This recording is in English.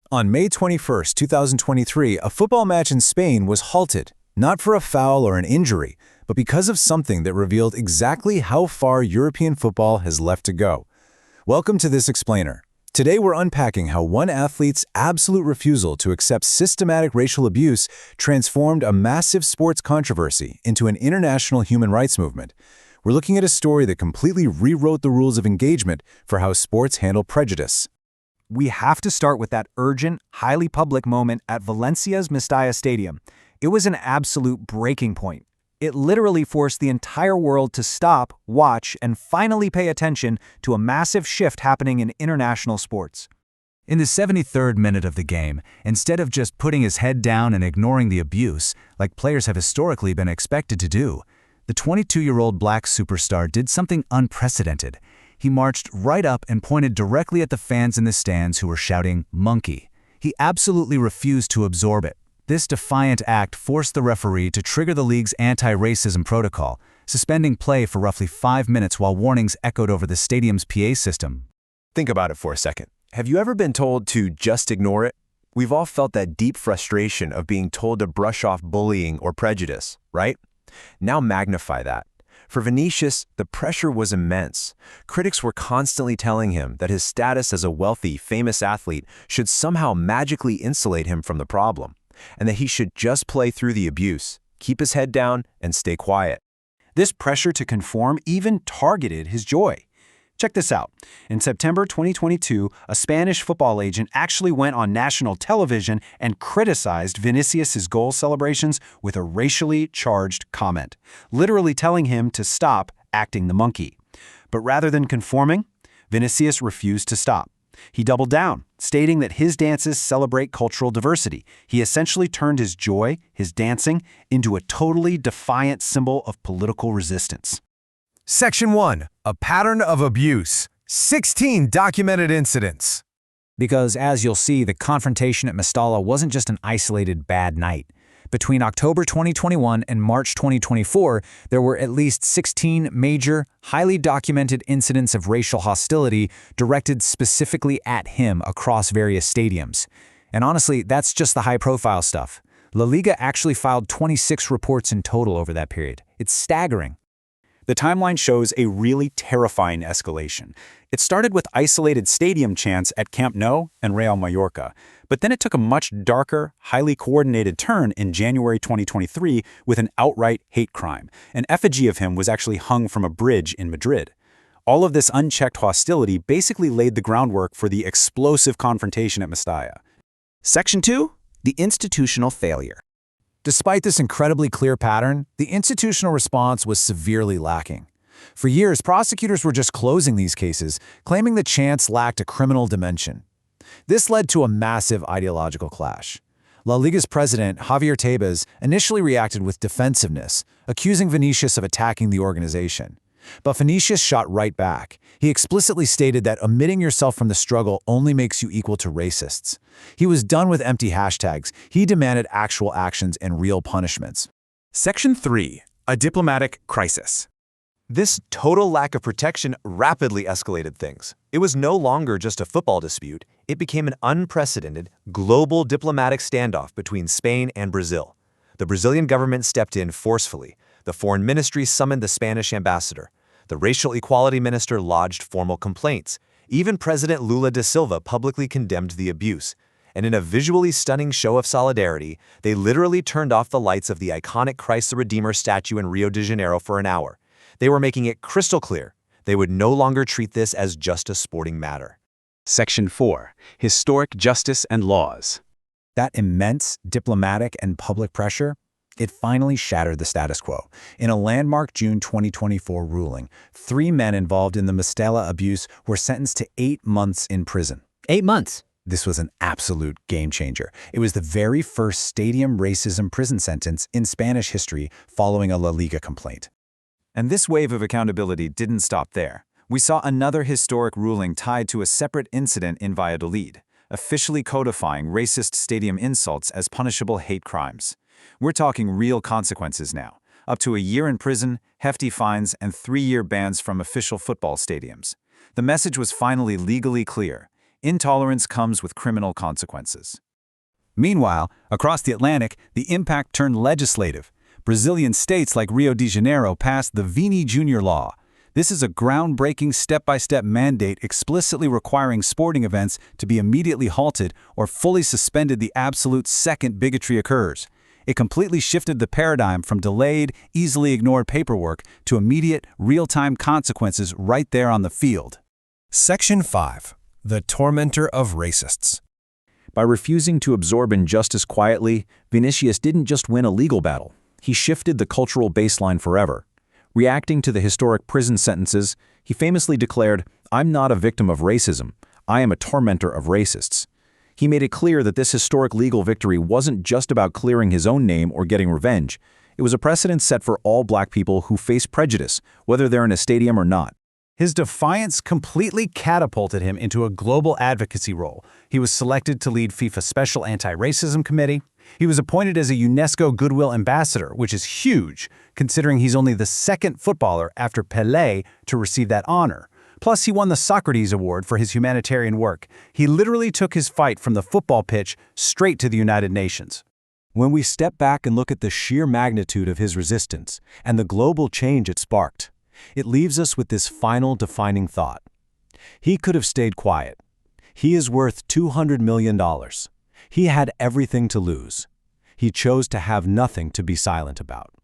On May 21, 2023, a football match in Spain was halted, not for a foul or an injury, but because of something that revealed exactly how far European football has left to go. Welcome to this explainer. Today we're unpacking how one athlete's absolute refusal to accept systematic racial abuse transformed a massive sports controversy into an international human rights movement. We're looking at a story that completely rewrote the rules of engagement for how sports handle prejudice. We have to start with that urgent, highly public moment at Valencia's Mestalla Stadium. It was an absolute breaking point. It literally forced the entire world to stop, watch, and finally pay attention to a massive shift happening in international sports. In the 73rd minute of the game, instead of just putting his head down and ignoring the abuse, like players have historically been expected to do, the 22-year-old black superstar did something unprecedented. He marched right up and pointed directly at the fans in the stands who were shouting, "Monkey." He absolutely refused to absorb it. This defiant act forced the referee to trigger the league's anti-racism protocol, suspending play for roughly 5 minutes while warnings echoed over the stadium's PA system. Think about it for a second. Have you ever been told to just ignore it? We've all felt that deep frustration of being told to brush off bullying or prejudice, right? Now magnify that. For Vinícius, the pressure was immense. Critics were constantly telling him that his status as a wealthy, famous athlete should somehow magically insulate him from the problem, and that he should just play through the abuse, keep his head down, and stay quiet. This pressure to conform even targeted his joy. Check this out. In September 2022, a Spanish football agent actually went on national television and criticized Vinícius's goal celebrations with a racially charged comment, literally telling him to stop acting the monkey. But rather than conforming, Vinícius refused to stop. He doubled down, stating that his dances celebrate cultural diversity. He essentially turned his joy, his dancing, into a totally defiant symbol of political resistance. Section 1. A pattern of abuse. 16 documented incidents. Because, as you'll see, the confrontation at Mestalla wasn't just an isolated bad night. Between October 2021 and March 2024, there were at least 16 major, highly documented incidents of racial hostility directed specifically at him across various stadiums. And honestly, that's just the high-profile stuff. LaLiga actually filed 26 reports in total over that period. It's staggering. The timeline shows a really terrifying escalation. It started with isolated stadium chants at Camp Nou and Real Mallorca, but then it took a much darker, highly coordinated turn in January 2023 with an outright hate crime. An effigy of him was actually hung from a bridge in Madrid. All of this unchecked hostility basically laid the groundwork for the explosive confrontation at Mestalla. Section 2. The institutional failure. Despite this incredibly clear pattern, the institutional response was severely lacking. For years, prosecutors were just closing these cases, claiming the chants lacked a criminal dimension. This led to a massive ideological clash. La Liga's president, Javier Tebas, initially reacted with defensiveness, accusing Vinícius of attacking the organization. But Vinícius shot right back. He explicitly stated that omitting yourself from the struggle only makes you equal to racists. He was done with empty hashtags. He demanded actual actions and real punishments. Section 3. A diplomatic crisis. This total lack of protection rapidly escalated things. It was no longer just a football dispute. It became an unprecedented, global diplomatic standoff between Spain and Brazil. The Brazilian government stepped in forcefully. The foreign ministry summoned the Spanish ambassador. The racial equality minister lodged formal complaints. Even President Lula da Silva publicly condemned the abuse. And in a visually stunning show of solidarity, they literally turned off the lights of the iconic Christ the Redeemer statue in Rio de Janeiro for an hour. They were making it crystal clear they would no longer treat this as just a sporting matter. Section 4. Historic justice and laws. That immense diplomatic and public pressure, it finally shattered the status quo. In a landmark June 2024 ruling, 3 men involved in the Mestalla abuse were sentenced to 8 months in prison. 8 months? This was an absolute game changer. It was the very first stadium racism prison sentence in Spanish history following a La Liga complaint. And this wave of accountability didn't stop there. We saw another historic ruling tied to a separate incident in Valladolid, officially codifying racist stadium insults as punishable hate crimes. We're talking real consequences now, up to a year in prison, hefty fines, and 3-year bans from official football stadiums. The message was finally legally clear. Intolerance comes with criminal consequences. Meanwhile, across the Atlantic, the impact turned legislative. Brazilian states like Rio de Janeiro passed the Vinícius Júnior law. This is a groundbreaking step-by-step mandate explicitly requiring sporting events to be immediately halted or fully suspended the absolute second bigotry occurs. It completely shifted the paradigm from delayed, easily ignored paperwork to immediate, real-time consequences right there on the field. Section 5. The Tormentor of Racists. By refusing to absorb injustice quietly, Vinícius didn't just win a legal battle. He shifted the cultural baseline forever. Reacting to the historic prison sentences, he famously declared, "I'm not a victim of racism. I am a tormentor of racists." He made it clear that this historic legal victory wasn't just about clearing his own name or getting revenge. It was a precedent set for all black people who face prejudice, whether they're in a stadium or not. His defiance completely catapulted him into a global advocacy role. He was selected to lead FIFA's Special Anti-Racism Committee. He was appointed as a UNESCO Goodwill Ambassador, which is huge, considering he's only the second footballer after Pelé to receive that honor. Plus, he won the Socrates Award for his humanitarian work. He literally took his fight from the football pitch straight to the United Nations. When we step back and look at the sheer magnitude of his resistance and the global change it sparked, it leaves us with this final defining thought. He could have stayed quiet. He is worth $200 million. He had everything to lose. He chose to have nothing to be silent about.